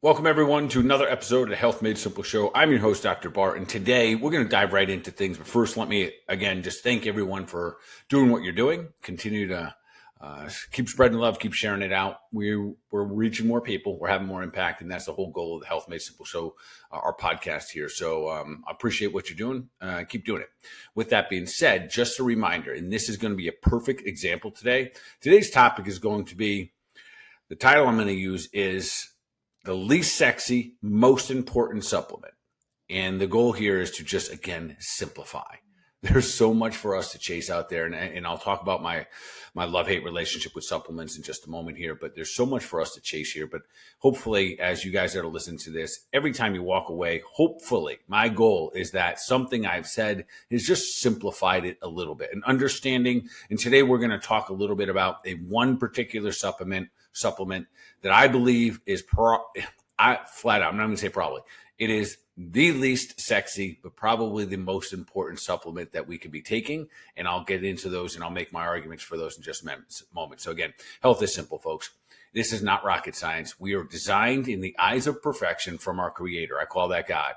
Welcome, everyone, to another episode of the Health Made Simple Show. I'm your host, Dr. Bart, and today we're going to dive right into things. But first, let me, again, just thank everyone for doing what you're doing. Continue to keep spreading love, keep sharing it out. We're reaching more people. We're having more impact, and that's the whole goal of the Health Made Simple Show, our podcast here. So I appreciate what you're doing. Keep doing it. With that being said, just a reminder, and this is going to be a perfect example today. Today's topic is going to be, the title I'm going to use is the least sexy, most important supplement. And the goal here is to just, again, simplify. There's so much for us to chase out there. And I'll talk about my love-hate relationship with supplements in just a moment here. But there's so much for us to chase here. But hopefully, as you guys are to listen to this, every time you walk away, hopefully, my goal is that something I've said has just simplified it a little bit. And understanding, and today we're going to talk a little bit about one particular supplement that I believe is flat out, I'm not going to say probably, it is the least sexy, but probably the most important supplement that we could be taking. And I'll get into those and I'll make my arguments for those in just a moment. So again, health is simple, folks. This is not rocket science. We are designed in the eyes of perfection from our creator. I call that God.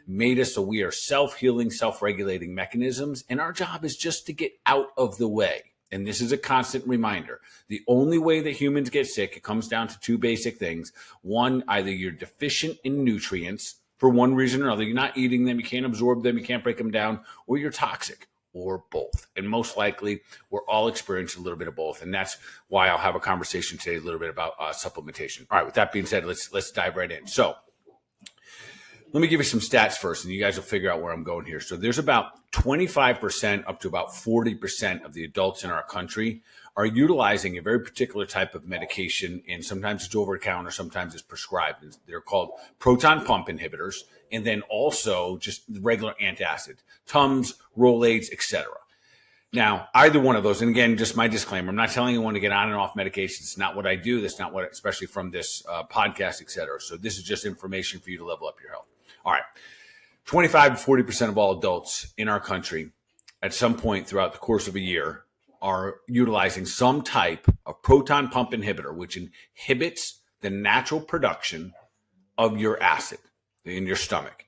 Made us so we are self-healing, self-regulating mechanisms. And our job is just to get out of the way. And this is a constant reminder. The only way that humans get sick, it comes down to two basic things. One, either you're deficient in nutrients for one reason or another. You're not eating them, you can't absorb them, you can't break them down, or you're toxic, or both. And most likely, we're all experiencing a little bit of both. And that's why I'll have a conversation today a little bit about supplementation. All right, with that being said, let's dive right in. So let me give you some stats first, and you guys will figure out where I'm going here. So there's about 25% up to about 40% of the adults in our country are utilizing a very particular type of medication, and sometimes it's over the counter, sometimes it's prescribed. They're called proton pump inhibitors, and then also just regular antacid, Tums, Rolaids, etc. Now, either one of those, and again, just my disclaimer, I'm not telling anyone to get on and off medications. It's not what I do. That's not what, especially from this podcast, etc. So this is just information for you to level up your health. All right, 25 to 40% of all adults in our country at some point throughout the course of a year are utilizing some type of proton pump inhibitor, which inhibits the natural production of your acid in your stomach.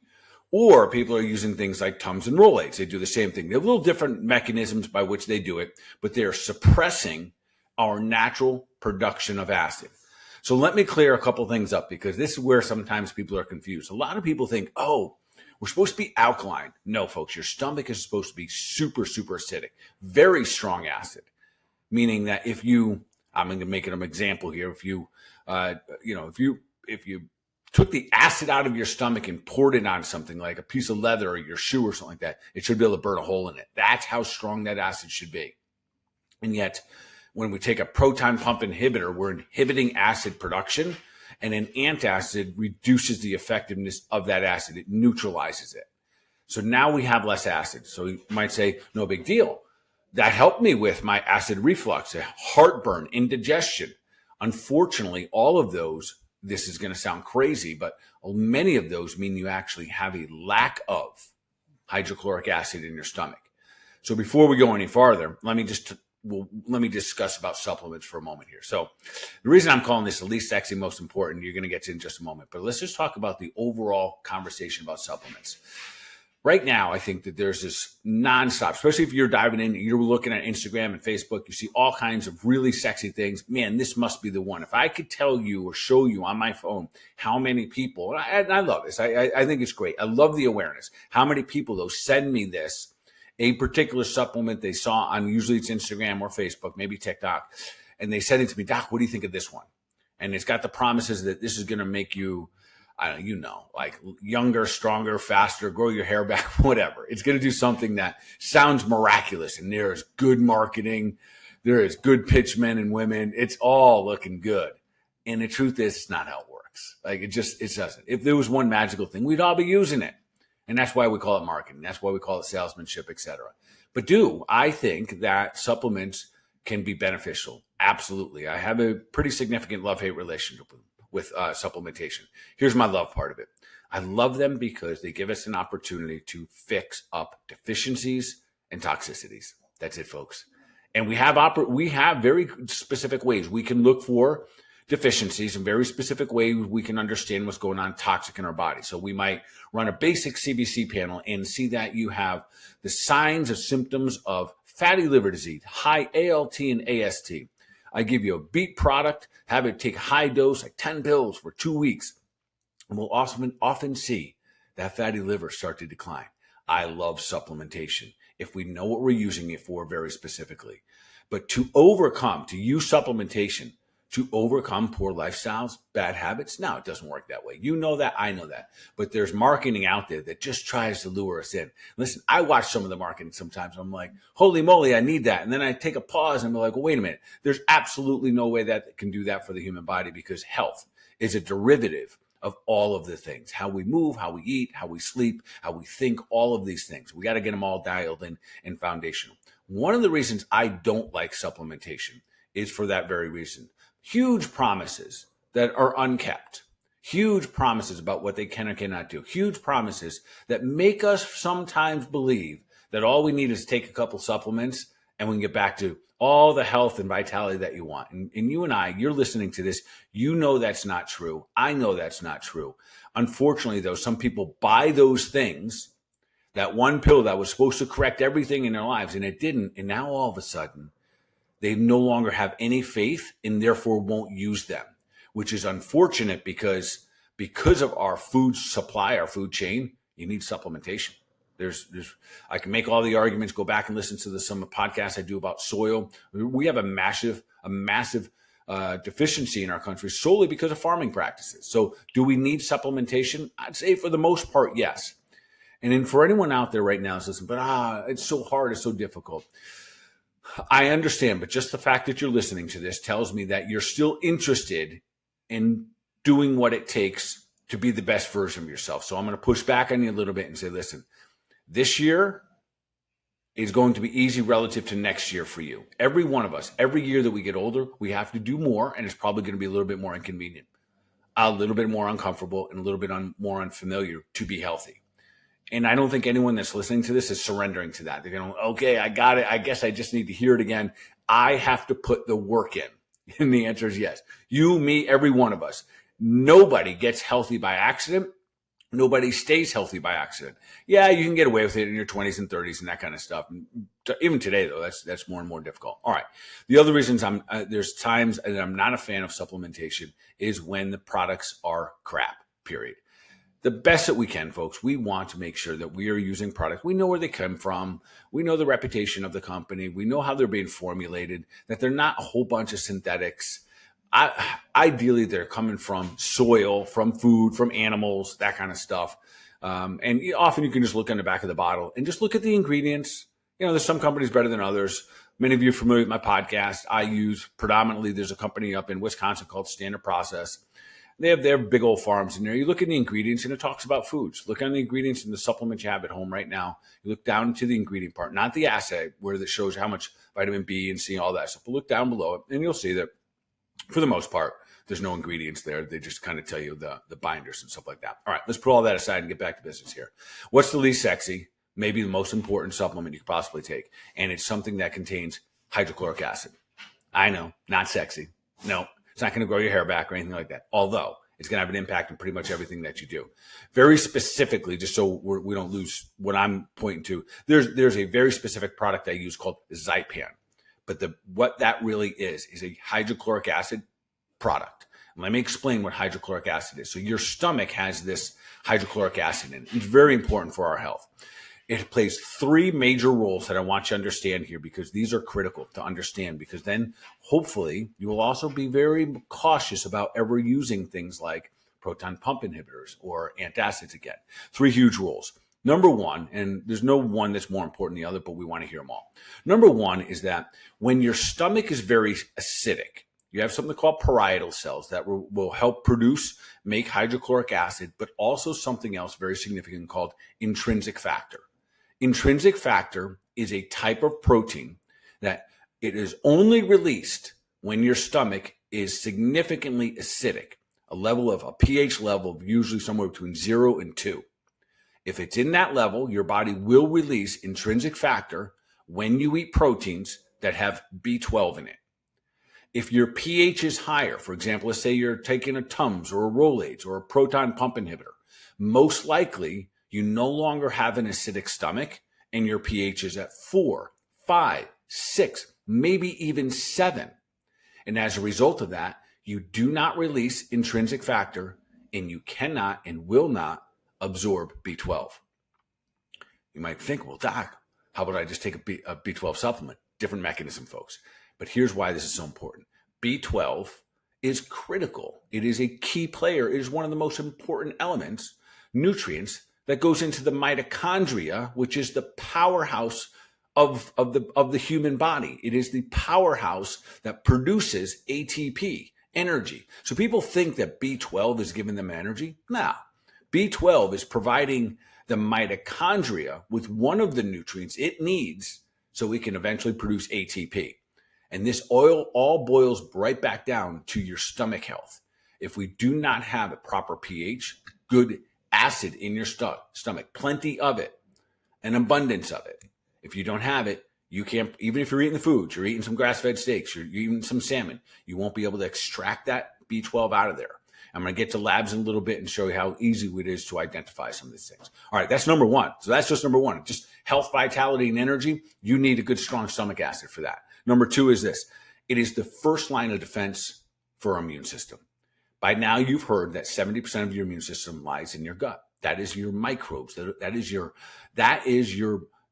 Or people are using things like Tums and Rolaids. They do the same thing. They have little different mechanisms by which they do it, but they're suppressing our natural production of acid. So let me clear a couple things up, because this is where sometimes people are confused. A lot of people think, oh, we're supposed to be alkaline. No, folks, your stomach is supposed to be super, super acidic, very strong acid, meaning that if you, I'm going to make an example here. If you, if you took the acid out of your stomach and poured it on something like a piece of leather or your shoe or something like that, it should be able to burn a hole in it. That's how strong that acid should be. And yet, when we take a proton pump inhibitor, we're inhibiting acid production, and an antacid reduces the effectiveness of that acid. It neutralizes it. So now we have less acid. So you might say, no big deal. That helped me with my acid reflux, heartburn, indigestion. Unfortunately, all of those, this is going to sound crazy, but many of those mean you actually have a lack of hydrochloric acid in your stomach. So before we go any farther, let me discuss about supplements for a moment here. So the reason I'm calling this the least sexy, most important, you're going to get to in just a moment, but let's just talk about the overall conversation about supplements. Right now, I think that there's this nonstop, especially if you're diving in, you're looking at Instagram and Facebook, you see all kinds of really sexy things. Man, this must be the one. If I could tell you or show you on my phone how many people, and I love this. I think it's great. I love the awareness. How many people, though, send me this, a particular supplement they saw on, usually it's Instagram or Facebook, maybe TikTok, and they said it to me, Doc, what do you think of this one? And it's got the promises that this is going to make you, like younger, stronger, faster, grow your hair back, whatever. It's going to do something that sounds miraculous, and there is good marketing. There is good pitch men and women. It's all looking good. And the truth is, it's not how it works. Like it doesn't. If there was one magical thing, we'd all be using it. And that's why we call it marketing. That's why we call it salesmanship, et cetera. But I think that supplements can be beneficial. Absolutely. I have a pretty significant love-hate relationship with supplementation. Here's my love part of it. I love them because they give us an opportunity to fix up deficiencies and toxicities. That's it, folks. And we have very specific ways we can look for deficiencies in very specific ways we can understand what's going on toxic in our body. So we might run a basic CBC panel and see that you have the signs and symptoms of fatty liver disease, high ALT and AST. I give you a beet product, have it take a high dose, like 10 pills for 2 weeks. And we'll often see that fatty liver start to decline. I love supplementation if we know what we're using it for very specifically. But to use supplementation to overcome poor lifestyles, bad habits, no, it doesn't work that way. You know that, I know that. But there's marketing out there that just tries to lure us in. Listen, I watch some of the marketing sometimes. I'm like, holy moly, I need that. And then I take a pause and be like, well, wait a minute. There's absolutely no way that can do that for the human body, because health is a derivative of all of the things, how we move, how we eat, how we sleep, how we think, all of these things. We got to get them all dialed in and foundational. One of the reasons I don't like supplementation is for that very reason. Huge promises that are unkept, huge promises about what they can or cannot do, huge promises that make us sometimes believe that all we need is take a couple supplements and we can get back to all the health and vitality that you want. And you and I, you're listening to this, you know that's not true. I know that's not true. Unfortunately, though, some people buy those things, that one pill that was supposed to correct everything in their lives, and it didn't. And now all of a sudden, they no longer have any faith and therefore won't use them, which is unfortunate because of our food supply, our food chain, you need supplementation. I can make all the arguments, go back and listen to some podcasts I do about soil. We have a massive deficiency in our country solely because of farming practices. So do we need supplementation? I'd say for the most part, yes. And then for anyone out there right now who's listening, but it's so hard, it's so difficult. I understand, but just the fact that you're listening to this tells me that you're still interested in doing what it takes to be the best version of yourself. So I'm going to push back on you a little bit and say, listen, this year is going to be easy relative to next year for you. Every one of us, every year that we get older, we have to do more, and it's probably going to be a little bit more inconvenient, a little bit more uncomfortable, and a little bit more unfamiliar to be healthy. And I don't think anyone that's listening to this is surrendering to that. They're going, okay, I got it. I guess I just need to hear it again. I have to put the work in. And the answer is yes. You, me, every one of us. Nobody gets healthy by accident. Nobody stays healthy by accident. Yeah, you can get away with it in your 20s and 30s and that kind of stuff. Even today, though, that's more and more difficult. All right. The other reasons there's times that I'm not a fan of supplementation is when the products are crap, period. The best that we can, folks, we want to make sure that we are using products. We know where they come from. We know the reputation of the company. We know how they're being formulated, that they're not a whole bunch of synthetics. Ideally, they're coming from soil, from food, from animals, that kind of stuff. And often you can just look on the back of the bottle and just look at the ingredients. You know, there's some companies better than others. Many of you are familiar with my podcast. I use predominantly, there's a company up in Wisconsin called Standard Process. They have their big old farms in there. You look at the ingredients and it talks about foods. Look on the ingredients in the supplements you have at home right now. You look down to the ingredient part, not the assay where that shows how much vitamin B and C, all that stuff. But look down below it and you'll see that for the most part, there's no ingredients there. They just kind of tell you the binders and stuff like that. All right, let's put all that aside and get back to business here. What's the least sexy, maybe the most important supplement you could possibly take? And it's something that contains hydrochloric acid. I know, not sexy. No. It's not going to grow your hair back or anything like that, although it's going to have an impact on pretty much everything that you do. Very specifically, just so we don't lose what I'm pointing to, there's a very specific product I use called Zypan. But what that really is a hydrochloric acid product. And let me explain what hydrochloric acid is. So your stomach has this hydrochloric acid in it. It's very important for our health. It plays three major roles that I want you to understand here, because these are critical to understand, because then hopefully you will also be very cautious about ever using things like proton pump inhibitors or antacids again. Three huge roles. Number one, and there's no one that's more important than the other, but we want to hear them all. Number one is that when your stomach is very acidic, you have something called parietal cells that will help make hydrochloric acid, but also something else very significant called intrinsic factor. Intrinsic factor is a type of protein that it is only released when your stomach is significantly acidic, a pH level of usually somewhere between 0 and 2. If it's in that level, your body will release intrinsic factor when you eat proteins that have B12 in it. If your pH is higher, for example, let's say you're taking a Tums or a Rolaids or a proton pump inhibitor, most likely you no longer have an acidic stomach and your pH is at 4, 5, 6, maybe even 7. And as a result of that, you do not release intrinsic factor and you cannot and will not absorb B12. You might think, well, doc, how about I just take a B12 supplement? Different mechanism, folks. But here's why this is so important. B12 is critical. It is a key player. It is one of the most important elements, nutrients, that goes into the mitochondria, which is the powerhouse of the human body. It is the powerhouse that produces ATP, energy. So people think that B12 is giving them energy. No. B12 is providing the mitochondria with one of the nutrients it needs so it can eventually produce ATP. And this all boils right back down to your stomach health. If we do not have a proper pH, good acid in your stomach, plenty of it, an abundance of it. If you don't have it, you can't, even if you're eating the foods, you're eating some grass-fed steaks, you're eating some salmon, you won't be able to extract that B12 out of there. I'm going to get to labs in a little bit and show you how easy it is to identify some of these things. All right, that's number one. So that's just number one. Just health, vitality, and energy. You need a good, strong stomach acid for that. Number two is this. It is the first line of defense for our immune system. By now, you've heard that 70% of your immune system lies in your gut. That is your microbes. That is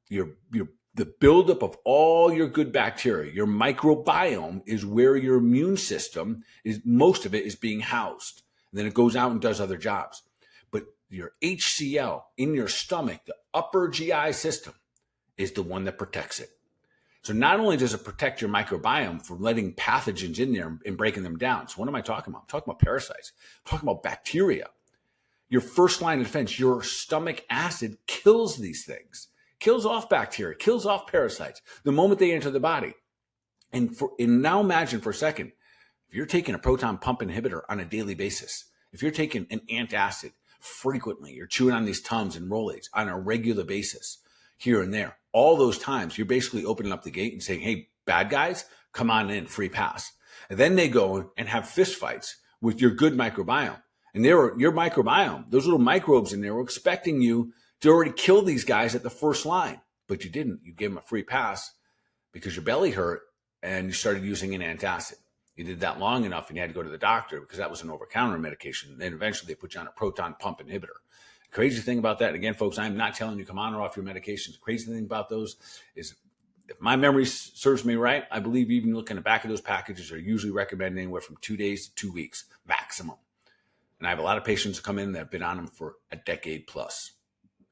the buildup of all your good bacteria. Your microbiome is where your immune system is. Most of it is being housed. And then it goes out and does other jobs. But your HCl in your stomach, the upper GI system, is the one that protects it. So not only does it protect your microbiome from letting pathogens in there and breaking them down. So what am I talking about? I'm talking about parasites. I'm talking about bacteria. Your first line of defense, your stomach acid kills these things, kills off bacteria, kills off parasites the moment they enter the body. And now imagine for a second, if you're taking a proton pump inhibitor on a daily basis, if you're taking an antacid frequently, you're chewing on these Tums and Rolaids on a regular basis, here and there, all those times, you're basically opening up the gate and saying, hey, bad guys, come on in, free pass. And then they go and have fist fights with your good microbiome. And your microbiome, those little microbes in there were expecting you to already kill these guys at the first line. But you didn't. You gave them a free pass because your belly hurt and you started using an antacid. You did that long enough and you had to go to the doctor because that was an over-the-counter medication. Then eventually they put you on a proton pump inhibitor. Crazy thing about that, again, folks, I'm not telling you come on or off your medications. The crazy thing about those is, if my memory serves me right, I believe even looking at the back of those packages are usually recommended anywhere from 2 days to 2 weeks maximum. And I have a lot of patients come in that have been on them for a decade plus.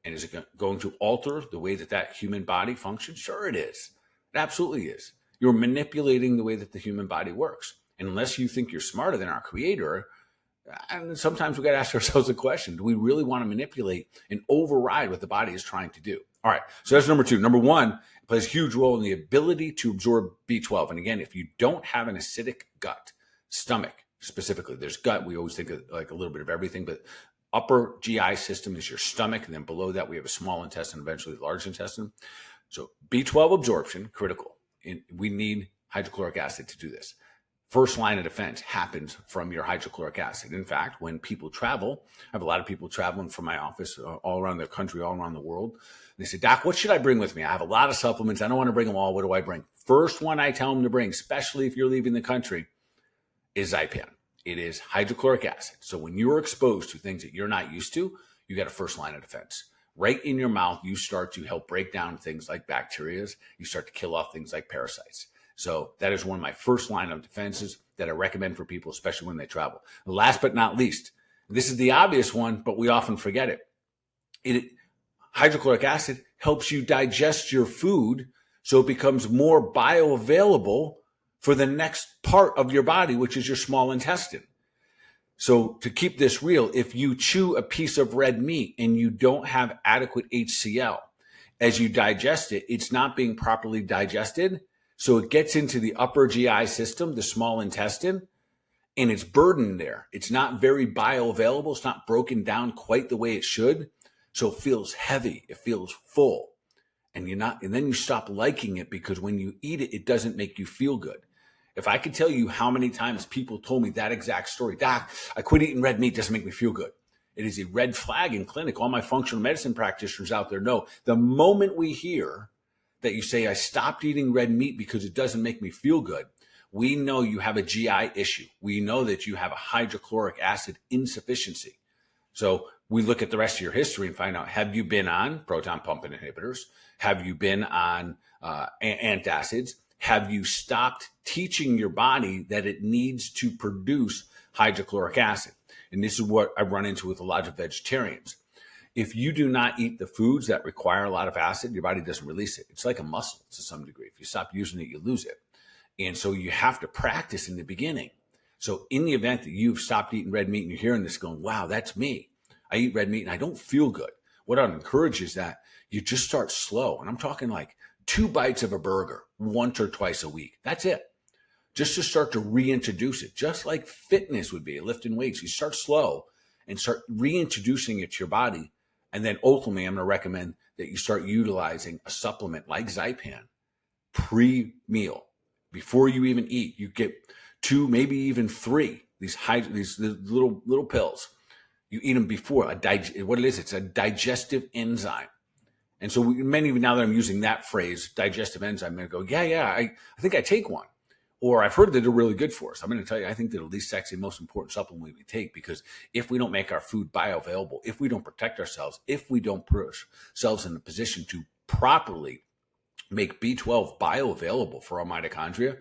And is it going to alter the way that human body functions? Sure it is. It absolutely is. You're manipulating the way that the human body works. And unless you think you're smarter than our creator, and sometimes we got to ask ourselves the question, do we really want to manipulate and override what the body is trying to do? All right, so that's number two. Number one, it plays a huge role in the ability to absorb B12. And again, if you don't have an acidic gut, stomach specifically, there's gut, we always think of like a little bit of everything, but upper GI system is your stomach. And then below that, we have a small intestine, eventually the large intestine. So B12 absorption, critical. We need hydrochloric acid to do this. First line of defense happens from your hydrochloric acid. In fact, when people travel, I have a lot of people traveling from my office all around the country, all around the world. They say, Doc, what should I bring with me? I have a lot of supplements. I don't want to bring them all. What do I bring? First one I tell them to bring, especially if you're leaving the country, is Zypan. It is hydrochloric acid. So when you're exposed to things that you're not used to, you got a first line of defense. Right in your mouth, you start to help break down things like bacteria. You start to kill off things like parasites. So that is one of my first line of defenses that I recommend for people, especially when they travel. Last but not least, this is the obvious one, but we often forget it. Hydrochloric acid helps you digest your food so it becomes more bioavailable for the next part of your body, which is your small intestine. So to keep this real, if you chew a piece of red meat and you don't have adequate HCl, as you digest it, it's not being properly digested. So it gets into the upper GI system, the small intestine, and it's burdened there. It's not very bioavailable. It's not broken down quite the way it should. So it feels heavy. It feels full. And then you stop liking it because when you eat it, it doesn't make you feel good. If I could tell you how many times people told me that exact story, doc, I quit eating red meat, doesn't make me feel good. It is a red flag in clinic. All my functional medicine practitioners out there know the moment we hear that you say, I stopped eating red meat because it doesn't make me feel good, we know you have a GI issue. We know that you have a hydrochloric acid insufficiency. So we look at the rest of your history and find out, have you been on proton pump inhibitors? Have you been on antacids? Have you stopped teaching your body that it needs to produce hydrochloric acid? And this is what I run into with a lot of vegetarians. If you do not eat the foods that require a lot of acid, your body doesn't release it. It's like a muscle to some degree. If you stop using it, you lose it. And so you have to practice in the beginning. So in the event that you've stopped eating red meat and you're hearing this going, wow, that's me. I eat red meat and I don't feel good. What I'd encourage is that you just start slow. And I'm talking like 2 bites of a burger once or twice a week. That's it. Just to start to reintroduce it, just like fitness would be, lifting weights. You start slow and start reintroducing it to your body. And then ultimately, I'm going to recommend that you start utilizing a supplement like Zypan pre-meal. Before you even eat, you get 2, maybe even 3, these little pills. You eat them before. What it is, it's a digestive enzyme. And so many, now that I'm using that phrase, digestive enzyme, I'm going to go, I think I take one. Or I've heard that they're really good for us. I'm going to tell you, I think they're the least sexy, most important supplement we take, because if we don't make our food bioavailable, if we don't protect ourselves, if we don't put ourselves in a position to properly make B12 bioavailable for our mitochondria,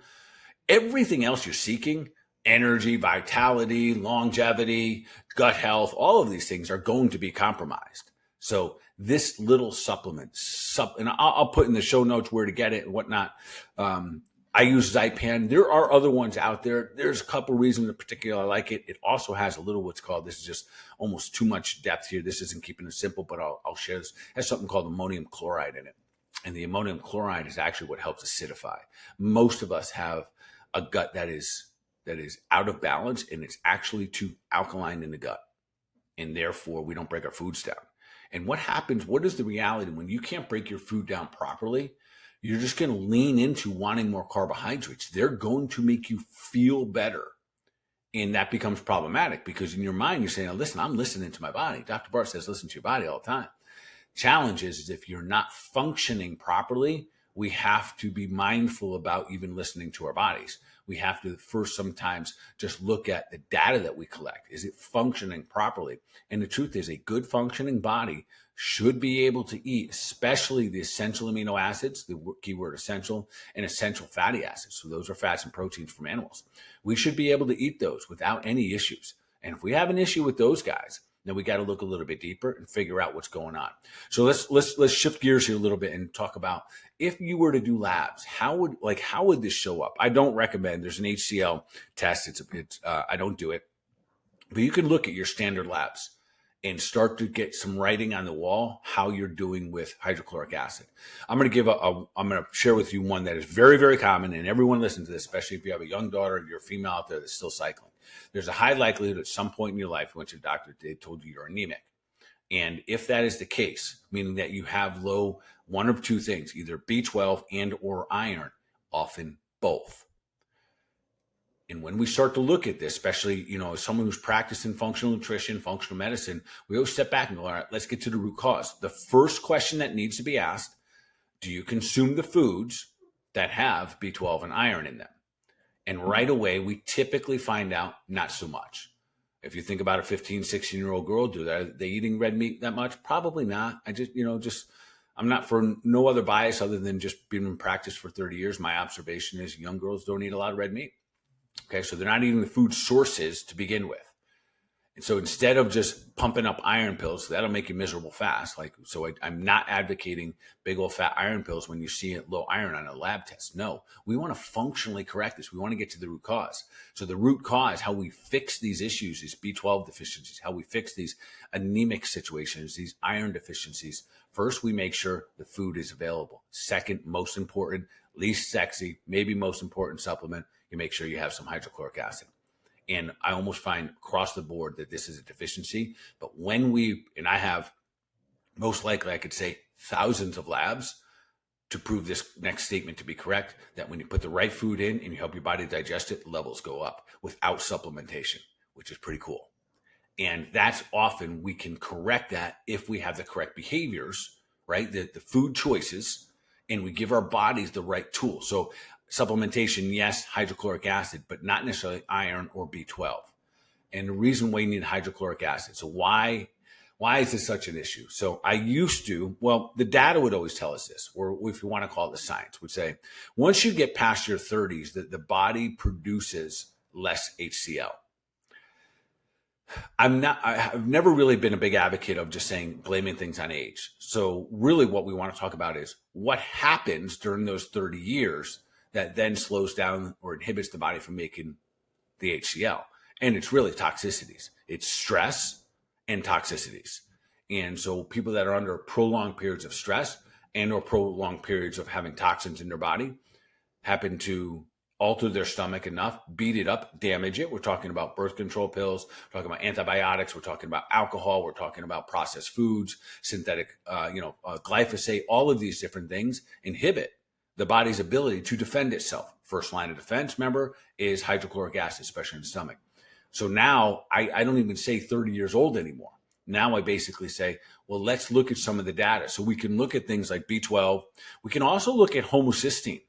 everything else you're seeking, energy, vitality, longevity, gut health, all of these things are going to be compromised. So this little supplement, and I'll put in the show notes where to get it and whatnot. I use Zypan. There are other ones out there. There's a couple reasons in particular I like it. It also has a little what's called, this is just almost too much depth here. This isn't keeping it simple, but I'll share this. It has something called ammonium chloride in it. And the ammonium chloride is actually what helps acidify. Most of us have a gut that is out of balance, and it's actually too alkaline in the gut. And therefore, we don't break our foods down. And what happens, what is the reality when you can't break your food down properly? You're just going to lean into wanting more carbohydrates. They're going to make you feel better. And that becomes problematic because in your mind, you're saying, oh, listen, I'm listening to my body. Dr. Bart says, listen to your body all the time. Challenge is if you're not functioning properly, we have to be mindful about even listening to our bodies. We have to first sometimes just look at the data that we collect. Is it functioning properly? And the truth is, a good functioning body should be able to eat, especially the essential amino acids, the keyword essential, and essential fatty acids. So those are fats and proteins from animals. We should be able to eat those without any issues. And if we have an issue with those guys, then we got to look a little bit deeper and figure out what's going on. So let's shift gears here a little bit and talk about if you were to do labs, how would this show up? I don't recommend. There's an HCl test. I don't do it, but you can look at your standard labs and start to get some writing on the wall how you're doing with hydrochloric acid. I'm going to share with you one that is very, very common, and everyone listens to this, especially if you have a young daughter, you're a female out there that's still cycling. There's a high likelihood at some point in your life, you went to the doctor, they told you you're anemic. And if that is the case, meaning that you have low one of two things, either B12 and or iron, often both. And when we start to look at this, especially, as someone who's practicing functional nutrition, functional medicine, we always step back and go, all right, let's get to the root cause. The first question that needs to be asked, do you consume the foods that have B12 and iron in them? And right away, we typically find out not so much. If you think about a 15, 16-year-old girl, are they eating red meat that much? Probably not. I'm not for no other bias other than just being in practice for 30 years. My observation is young girls don't eat a lot of red meat. Okay, so they're not eating the food sources to begin with. And so instead of just pumping up iron pills, that'll make you miserable fast. I'm not advocating big old fat iron pills when you see low iron on a lab test. No, we want to functionally correct this. We want to get to the root cause. So the root cause, how we fix these issues, these B12 deficiencies, how we fix these anemic situations, these iron deficiencies. First, we make sure the food is available. Second, most important, least sexy, maybe most important supplement, you make sure you have some hydrochloric acid. And I almost find across the board that this is a deficiency. But and I have most likely, I could say, thousands of labs, to prove this next statement to be correct, that when you put the right food in and you help your body digest it, levels go up without supplementation, which is pretty cool. And that's often we can correct that if we have the correct behaviors, right? The food choices, and we give our bodies the right tools. So supplementation, yes, hydrochloric acid, but not necessarily iron or B12. And the reason why you need hydrochloric acid. So why is this such an issue? So I used to, well, the data would always tell us this, or if you want to call it the science, would say, once you get past your 30s, the body produces less HCl. I've never really been a big advocate of just saying blaming things on age. So really what we want to talk about is what happens during those 30 years that then slows down or inhibits the body from making the HCl. And it's really toxicities. It's stress and toxicities. And so people that are under prolonged periods of stress and or prolonged periods of having toxins in their body happen to alter their stomach enough, beat it up, damage it. We're talking about birth control pills, we're talking about antibiotics, we're talking about alcohol, we're talking about processed foods, synthetic, glyphosate. All of these different things inhibit the body's ability to defend itself. First line of defense, remember, is hydrochloric acid, especially in the stomach. So now I don't even say 30 years old anymore. Now I basically say, well, let's look at some of the data. So we can look at things like B12. We can also look at homocysteine.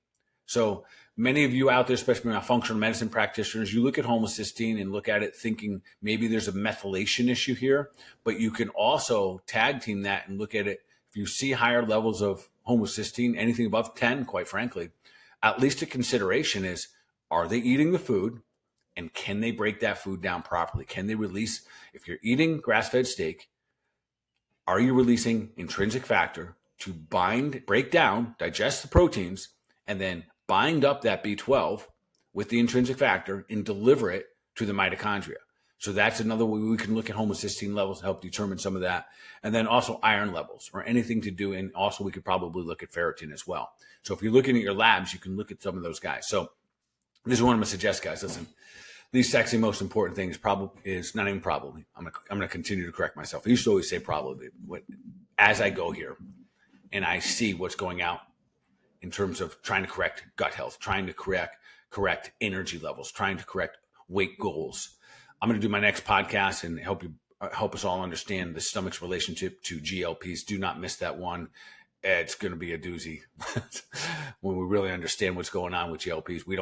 So many of you out there, especially my functional medicine practitioners, you look at homocysteine and look at it thinking maybe there's a methylation issue here, but you can also tag team that and look at it. If you see higher levels of homocysteine, anything above 10, quite frankly, at least a consideration is, are they eating the food? And can they break that food down properly? Can they release, if you're eating grass-fed steak, are you releasing intrinsic factor to break down, digest the proteins, and then bind up that B12 with the intrinsic factor and deliver it to the mitochondria? So that's another way we can look at homocysteine levels to help determine some of that. And then also iron levels or anything to do. And also we could probably look at ferritin as well. So if you're looking at your labs, you can look at some of those guys. So this is what I'm going to suggest, guys. Listen, the sexy most important thing is not even probably. I'm going to continue to correct myself. I used to always say probably. As I go here and I see what's going out in terms of trying to correct gut health, trying to correct energy levels, trying to correct weight goals. I'm going to do my next podcast and help us all understand the stomach's relationship to GLPs. Do not miss that one. It's going to be a doozy when we really understand what's going on with GLPs. We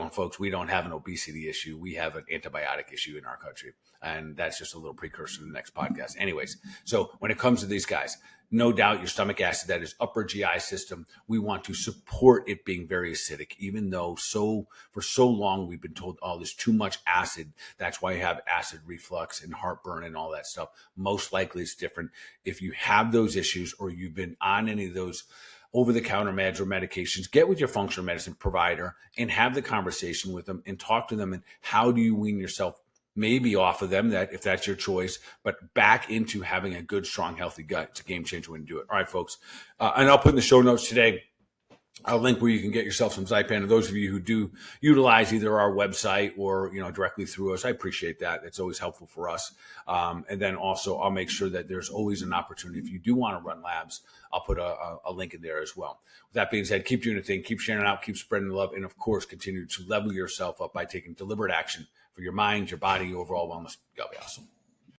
don't have an obesity issue. We have an antibiotic issue in our country. And that's just a little precursor to the next podcast. Anyways, so when it comes to these guys, no doubt your stomach acid, that is upper GI system, we want to support it being very acidic, even though for so long we've been told, oh, there's too much acid. That's why you have acid reflux and heartburn and all that stuff. Most likely it's different. If you have those issues or you've been on any of those over-the-counter meds or medications, get with your functional medicine provider and have the conversation with them and talk to them. And how do you wean yourself maybe off of them, that if that's your choice, but back into having a good, strong, healthy gut? It's a game changer when you do it. All right, folks. And I'll put in the show notes today a link where you can get yourself some Zypan. And those of you who do utilize either our website or, directly through us, I appreciate that. It's always helpful for us. And then also I'll make sure that there's always an opportunity. If you do want to run labs, I'll put a link in there as well. With that being said, keep doing the thing, keep sharing it out, keep spreading the love, and of course, continue to level yourself up by taking deliberate action for your mind, your body, your overall wellness. Y'all be awesome.